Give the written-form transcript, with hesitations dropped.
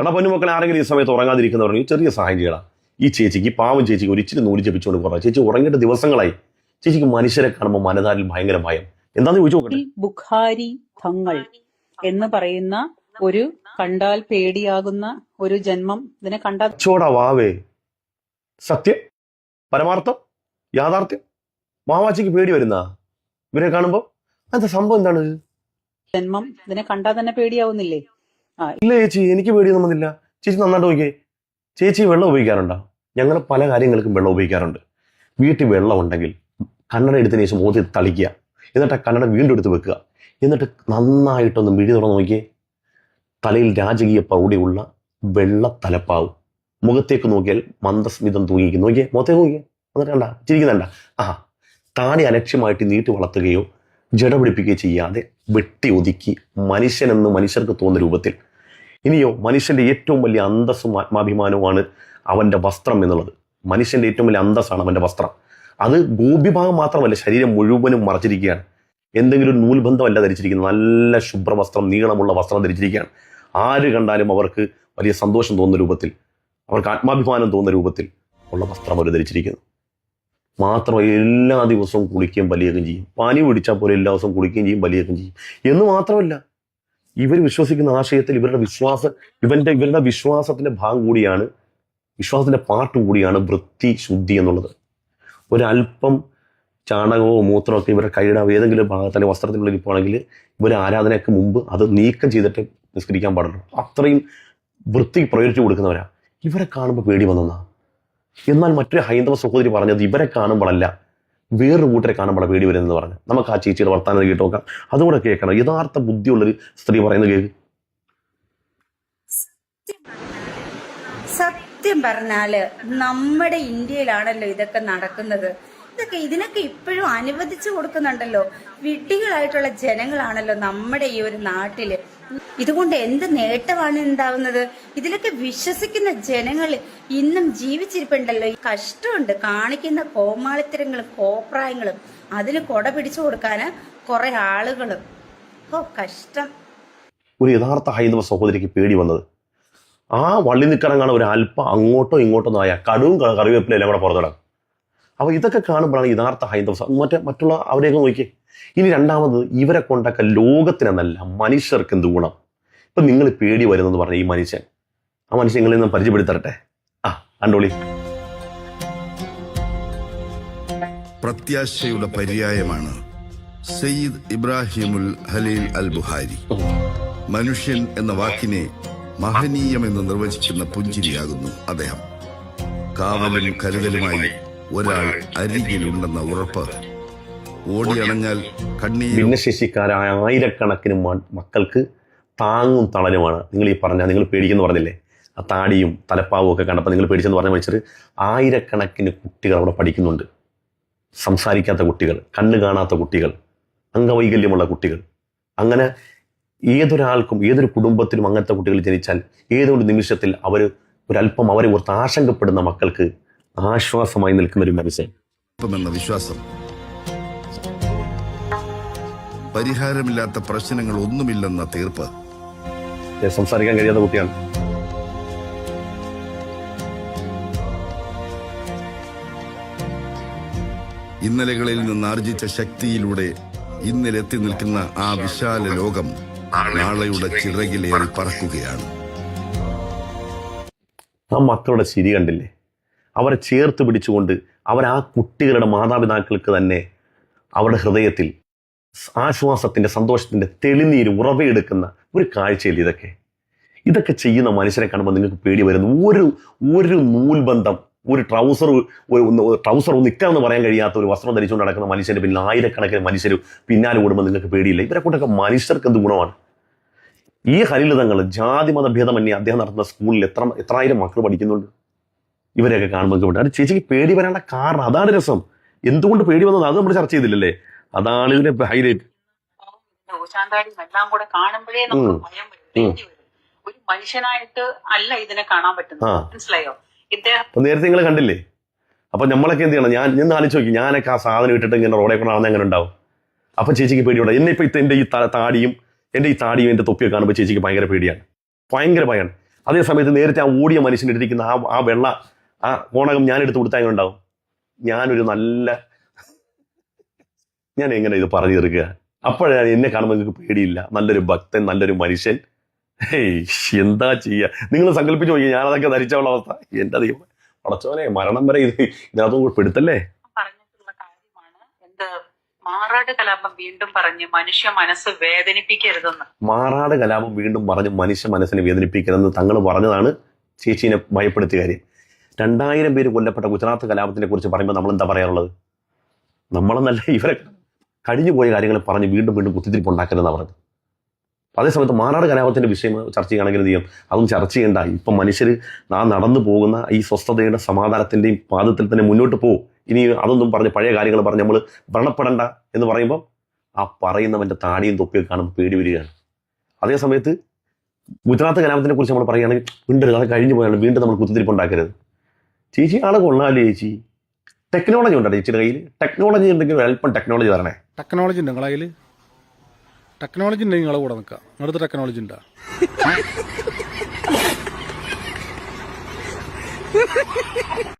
എടാ പൊന്നുമക്കളെ, ആരെങ്കിലും ഈ സമയത്ത് ഉറങ്ങാതിരിക്കുന്നവർ ചെറിയ സഹായം ചെയ്യണം. ഈ ചേച്ചിക്ക്, പാവം ചേച്ചിക്ക് ഒരു ഇച്ചിരി നൂല് ജപിച്ചുകൊണ്ട് പോകാം. ചേച്ചി ഉറങ്ങിയിട്ട് ദിവസങ്ങളായി. ചേച്ചിക്ക് മനുഷ്യരെ കാണുമ്പോൾ മനതാരിൽ ഭയങ്കര ഭയം. എന്താന്ന് ചോദിച്ചു നോക്കട്ടെ. ബുഖാരി തങ്ങൾ എന്ന് പറയുന്ന ഒരു കണ്ടാൽ പേടിയാകുന്ന ഒരു ജന്മം ഇതിനെ കണ്ടാൽ ചോടാ വാവേ, സത്യം, പരമാർത്ഥം, യാഥാർത്ഥ്യം. മാവാച്ചിക്ക് പേടി വരുന്ന ഇവരെ കാണുമ്പോ എന്താ സംഭവം? എന്താണ് ജന്മം ഇതിനെ കണ്ടാൽ തന്നെ പേടിയാവുന്നില്ലേ? ഇല്ല ചേച്ചി, എനിക്ക് പേടിയൊന്നും വന്നില്ല. ചേച്ചി നന്നായിട്ട് നോക്കിയേ. ചേച്ചി വെള്ളം ഉപയോഗിക്കാറുണ്ടോ? ഞങ്ങൾ പല കാര്യങ്ങൾക്കും വെള്ളം ഉപയോഗിക്കാറുണ്ട്. വീട്ടിൽ വെള്ളം ഉണ്ടെങ്കിൽ കണ്ണട എടുത്തതിന് ശേഷം മോതി തളിക്കുക, എന്നിട്ട് കണ്ണട വീണ്ടും എടുത്ത് വെക്കുക, എന്നിട്ട് നന്നായിട്ടൊന്ന് മിഴി തുറന്ന് നോക്കിയേ. തലയിൽ രാജകീയ പ്രൗഢിയുള്ള വെള്ള തലപ്പാവ്, മുഖത്തേക്ക് നോക്കിയാൽ മന്ദസ്മിതം തൂങ്ങിക്കും. നോക്കിയേ, മുഖത്തേക്ക് നോക്കിയേ, എന്നിട്ട് കണ്ട ചിരിക്കുന്നുണ്ട. താടി അലക്ഷ്യമായിട്ട് നീട്ടി വളർത്തുകയോ ജട പിടിപ്പിക്കുകയോ ചെയ്യാതെ വെട്ടി ഒതുക്കി മനുഷ്യനെന്ന് മനുഷ്യർക്ക് തോന്നുന്ന രൂപത്തിൽ. ഇനിയോ, മനുഷ്യന്റെ ഏറ്റവും വലിയ അന്തസ്സും ആത്മാഭിമാനവുമാണ് അവന്റെ വസ്ത്രം എന്നുള്ളത്. മനുഷ്യന്റെ ഏറ്റവും വലിയ അന്തസ്സാണ് അവന്റെ വസ്ത്രം. അത് ഗോപിഭാഗം മാത്രമല്ല, ശരീരം മുഴുവനും മറച്ചിരിക്കുകയാണ്. എന്തെങ്കിലും ഒരു നൂൽബന്ധമല്ല ധരിച്ചിരിക്കുന്നത്. നല്ല ശുഭ്രവസ്ത്രം, നീളമുള്ള വസ്ത്രം ധരിച്ചിരിക്കുകയാണ്. ആര് കണ്ടാലും അവർക്ക് വലിയ സന്തോഷം തോന്നുന്ന രൂപത്തിൽ, അവർക്ക് ആത്മാഭിമാനം തോന്നുന്ന രൂപത്തിൽ ഉള്ള വസ്ത്രം അവർ ധരിച്ചിരിക്കുന്നു. മാത്രമല്ല എല്ലാ ദിവസവും കുളിക്കുകയും വലിയേക്കും ചെയ്യും. പനി പിടിച്ചാൽ പോലെ എല്ലാ ദിവസവും കുളിക്കുകയും ചെയ്യും, വലിയേക്കും ചെയ്യും. എന്ന് മാത്രമല്ല, ഇവർ വിശ്വസിക്കുന്ന ആശയത്തിൽ ഇവരുടെ വിശ്വാസത്തിന്റെ ഭാഗം കൂടിയാണ്, വിശ്വാസത്തിന്റെ പാർട്ട് കൂടിയാണ് വൃത്തി, ശുദ്ധി എന്നുള്ളത്. ഒരല്പം ചാണകമോ മൂത്രമോ ഒക്കെ ഇവരുടെ കൈയുടെ ഏതെങ്കിലും ഭാഗത്തന്നെ വസ്ത്രത്തിനുള്ളിൽ ഇരിക്കുകയാണെങ്കിൽ ഇവർ ആരാധനയ്ക്ക് മുമ്പ് അത് നീക്കം ചെയ്തിട്ട് നിസ്കരിക്കാൻ പാടുള്ളൂ. അത്രയും വൃത്തി പ്രയോറിറ്റി കൊടുക്കുന്നവരാ. ഇവരെ കാണുമ്പോൾ പേടി വന്നെന്നാ. എന്നാൽ മറ്റൊരു ഹൈന്ദവ സഹോദരി പറഞ്ഞത് ഇവരെ കാണുമ്പോഴല്ല, വേറൊരു കൂട്ടരെ കാണുമ്പോഴാണ് പേടി വരുന്നതെന്ന് പറഞ്ഞു. നമുക്ക് ആ ചേച്ചിയുടെ വർത്താനം കേട്ട് നോക്കാം, അതുകൂടെ കേൾക്കണം. യഥാർത്ഥ ബുദ്ധിയുള്ളൊരു സ്ത്രീ പറയുന്നത് കേൾക്ക്. സത്യം പറഞ്ഞാല് നമ്മുടെ ഇന്ത്യയിലാണല്ലോ ഇതൊക്കെ നടക്കുന്നത്. ഇതിനൊക്കെ ഇപ്പോഴും അനുവദിച്ചു കൊടുക്കുന്നുണ്ടല്ലോ. വിഡ്ഢികളായിട്ടുള്ള ജനങ്ങളാണല്ലോ നമ്മുടെ ഈ ഒരു നാട്ടില്. ഇതുകൊണ്ട് എന്ത് നേട്ടമാണ് ഉണ്ടാവുന്നത്? ഇതിലൊക്കെ വിശ്വസിക്കുന്ന ജനങ്ങൾ ഇന്നും ജീവിച്ചിരിപ്പുണ്ടല്ലോ. ഈ കഷ്ടമുണ്ട് കാണിക്കുന്ന കോമാളിത്തരങ്ങളും കോപ്രായങ്ങളും. അതിന് കൊട പിടിച്ചു കൊടുക്കാന് കുറെ ആളുകളും. കഷ്ടം. ഒരു യഥാർത്ഥ ഹൈന്ദവ സഹോദരിക്ക് പേടി വന്നത് ആ വള്ളി നിക്കറങ്ങാണ് ഒരു അല്പം അങ്ങോട്ടോ ഇങ്ങോട്ടോ ആയ കടുവും കറിവേപ്പിലും എല്ലാം കൂടെ പുറത്തിടാം. അപ്പൊ ഇതൊക്കെ കാണുമ്പോഴാണ് യഥാർത്ഥ ഹൈന്ദവ. മറ്റുള്ള അവരെയൊക്കെ നോക്കിയേ. ഇനി രണ്ടാമത്, ഇവരെ കൊണ്ടൊക്കെ ലോകത്തിനെന്നല്ല മനുഷ്യർക്ക് എന്ത് ഗുണം. ഇപ്പൊ നിങ്ങൾ പേടി വരുന്നെന്ന് പറഞ്ഞ ഈ മനുഷ്യൻ, ആ മനുഷ്യൻ നിങ്ങളിൽ നിന്ന് പരിചയപ്പെടുത്തരട്ടെ. കണ്ടോളി. പ്രത്യാശയുടെ പര്യായമാണ് സയ്യിദ് ഇബ്രാഹിമുൽ ഖലീൽ അൽ ബുഖാരി. മനുഷ്യൻ എന്ന വാക്കിനെ മഹനീയമെന്ന് നിർവചിക്കുന്ന പുഞ്ചിരിയാകുന്നു അദ്ദേഹം. കാവലും കരുതലുമായി ഒരാൾ അരികിലുണ്ടെന്ന ഉറപ്പ്. ഓടിയണഞ്ഞാൽ ഭിന്നശേഷിക്കാരായ ആയിരക്കണക്കിന് മക്കൾക്ക് താങ്ങും തളരുമാണ്. നിങ്ങൾ ഈ നിങ്ങൾ പേടിക്കുന്നു പറഞ്ഞില്ലേ, ആ താടിയും തലപ്പാവും ഒക്കെ കണ്ടപ്പോൾ നിങ്ങൾ പേടിച്ചെന്ന് പറഞ്ഞ മനുഷ്യർ ആയിരക്കണക്കിന് കുട്ടികൾ അവിടെ പഠിക്കുന്നുണ്ട്. സംസാരിക്കാത്ത കുട്ടികൾ, കണ്ണ് കാണാത്ത കുട്ടികൾ, അംഗവൈകല്യമുള്ള കുട്ടികൾ. അങ്ങനെ ഏതൊരാൾക്കും, ഏതൊരു കുടുംബത്തിലും അങ്ങനത്തെ കുട്ടികൾ ജനിച്ചാൽ ഏതൊരു നിമിഷത്തിൽ ഒരല്പം അവരെ ഓർത്ത് ആശങ്കപ്പെടുന്ന മക്കൾക്ക് ആശ്വാസമായി നിൽക്കുന്ന ഒരു മനുഷ്യൻ എന്ന വിശ്വാസം. പരിഹാരമില്ലാത്ത പ്രശ്നങ്ങൾ ഒന്നുമില്ലെന്ന തീർപ്പ്. സംസാരിക്കാൻ കഴിയാത്ത കുട്ടിയാണ്. ഇന്നലകളിൽ നിന്ന് ആർജിച്ച ശക്തിയിലൂടെ ഇന്നിലെത്തി നിൽക്കുന്ന ആ വിശാല ലോകം നാളെയുടെ ചിറകിലേറി പറക്കുകയാണ്. ആ മക്കളുടെ ചിരി കണ്ടില്ലേ? അവരെ ചേർത്ത് പിടിച്ചുകൊണ്ട് ആ കുട്ടികളുടെ മാതാപിതാക്കൾക്ക് തന്നെ അവരുടെ ഹൃദയത്തിൽ ആശ്വാസത്തിന്റെ, സന്തോഷത്തിന്റെ തെളിനീര് ഉറവയെടുക്കുന്ന ഒരു കാഴ്ചയിൽ ഇതൊക്കെ ചെയ്യുന്ന മനുഷ്യരെ കാണുമ്പോൾ നിങ്ങൾക്ക് പേടി വരുന്നു. ഒരു നൂൽബന്ധം, ഒരു ട്രൗസർ നിൽക്കാമെന്ന് പറയാൻ കഴിയാത്ത ഒരു വസ്ത്രം ധരിച്ചുകൊണ്ട് നടക്കുന്ന മനുഷ്യന്റെ പിന്നിൽ ആയിരക്കണക്കിന് മനുഷ്യർ പിന്നാലെ ഓടുമ്പോൾ നിങ്ങൾക്ക് പേടിയില്ല. ഇവരെ കൊണ്ടൊക്കെ മനുഷ്യർക്ക് എന്ത് ഗുണമാണ്? ഈ ഹരിലതങ്ങൾ, ജാതി മതഭേദമന്യേ അദ്ദേഹം നടത്തുന്ന സ്കൂളിൽ എത്രായിരം മക്കൾ പഠിക്കുന്നുണ്ട്. ഇവരെയൊക്കെ കാണുമ്പോൾ അത് ചേച്ചിക്ക് പേടി വരാനുള്ള കാരണം അതാണ് രസം. എന്തുകൊണ്ട് പേടി വന്നത് അത് നമ്മൾ ചർച്ച ചെയ്തില്ലല്ലേ? അതാണ് ഇതിന്റെ ഹൈലൈറ്റ്. എല്ലാം കൂടെ കാണുമ്പോഴേ നമുക്ക് ഭയം വരും. ഒരു മനുഷ്യനായിട്ട് അല്ല ഇതിനെ കാണാൻ പറ്റുന്നത്. മനസ്സിലായോ? നേരത്തെ നിങ്ങൾ കണ്ടില്ലേ? അപ്പൊ നമ്മളൊക്കെ എന്ത് ചെയ്യണം? ഞാൻ ആലോചിച്ച് നോക്കി, ഞാനൊക്കെ ആ സാധനം ഇട്ടിട്ട് ഇങ്ങനെ റോഡേ കൊണ്ട് നടന്ന എങ്ങനെ ഉണ്ടാവും? അപ്പൊ ചേച്ചിക്ക് പേടിയോടെ. എന്നെ ഇപ്പൊ എന്റെ ഈ താടിയും എന്റെ തൊപ്പിയൊക്കെ കാണുമ്പോൾ ചേച്ചിക്ക് ഭയങ്കര പേടിയാണ്, ഭയങ്കര ഭയമാണ്. അതേ സമയത്ത് നേരത്തെ ആ ഓടിയ മനുഷ്യനിട്ടിരിക്കുന്ന ആ വെള്ള ആ കോണകം ഞാൻ എടുത്ത് കൊടുത്താൽ എങ്ങനെ ഉണ്ടാവും? ഞാൻ എങ്ങനെ ഇത് പറഞ്ഞു തീർക്കുക? അപ്പോഴാണ് എന്നെ കാണുമ്പോൾ നിങ്ങൾക്ക് പേടിയില്ല, നല്ലൊരു ഭക്തൻ, നല്ലൊരു മനുഷ്യൻ. എന്താ ചെയ്യുക? നിങ്ങൾ സങ്കല്പിച്ചു നോക്കി, ഞാനതൊക്കെ ധരിച്ചുള്ള അവസ്ഥ. എന്റെ ദൈവം പടച്ചോനെ, മരണം വരെ ഇതിനകത്തും പെടുത്തല്ലേ. പറഞ്ഞിട്ടുള്ള കാര്യമാണ് എന്ത് മാറാട് കലാപം വീണ്ടും പറഞ്ഞ് മനുഷ്യ മനസ്സ് വേദനിപ്പിക്കരുതെന്ന്. മാറാട് കലാപം വീണ്ടും പറഞ്ഞ് മനുഷ്യ മനസ്സിനെ വേദനിപ്പിക്കരുതെന്ന് തങ്ങൾ പറഞ്ഞതാണ് ചേച്ചീനെ ഭയപ്പെടുത്തിയ കാര്യം. 2000 പേര് കൊല്ലപ്പെട്ട ഗുജറാത്ത് കലാപത്തിനെ കുറിച്ച് പറയുമ്പോൾ നമ്മൾ എന്താ പറയാറുള്ളത്? നമ്മളെന്നല്ല, ഇവരെ കഴിഞ്ഞു പോയ കാര്യങ്ങൾ പറഞ്ഞ് വീണ്ടും വീണ്ടും കുത്തിത്തിരിപ്പ് ഉണ്ടാക്കരുതെന്നാണ് പറഞ്ഞത്. അതേസമയത്ത് മാറാട് കലാപത്തിന്റെ വിഷയം ചർച്ച ചെയ്യുകയാണെങ്കിൽ എന്ത് ചെയ്യും? അതൊന്നും ചർച്ച ചെയ്യേണ്ട. ഇപ്പം മനുഷ്യർ നടന്നു പോകുന്ന ഈ സ്വസ്ഥതയുടെ സമാധാനത്തിന്റെയും പാദത്തിൽ തന്നെ മുന്നോട്ട് പോകും. ഇനി അതൊന്നും പറഞ്ഞ് പഴയ കാര്യങ്ങൾ പറഞ്ഞ് നമ്മൾ വ്രണപ്പെടണ്ട എന്ന് പറയുമ്പോൾ ആ പറയുന്നവന്റെ താടിയും തൊപ്പിയൊക്കെ കാണുമ്പോൾ പേടി വരികയാണ്. അതേസമയത്ത് ഗുജറാത്ത് കലാപത്തിനെ കുറിച്ച് നമ്മൾ പറയുകയാണെങ്കിൽ വീണ്ടും അത് കഴിഞ്ഞു പോയാണ്, വീണ്ടും നമ്മൾ കുത്തിത്തിരിപ്പ് ഉണ്ടാക്കരുത്. ചേച്ചി ആളെ കൊള്ളാല്ലേ ചേച്ചി? ടെക്നോളജി ഉണ്ടോ ചേച്ചിയുടെ കയ്യിൽ? ടെക്നോളജി ഉണ്ടെങ്കിൽ അല്പം ടെക്നോളജി തരണേ. ടെക്നോളജി ഉണ്ട് നിങ്ങളെ കയ്യിൽ? ടെക്നോളജി ഉണ്ടെങ്കിൽ നിങ്ങളെ കൂടെ നിൽക്കാം. നിങ്ങളുടെ ടെക്നോളജി ഉണ്ടോ?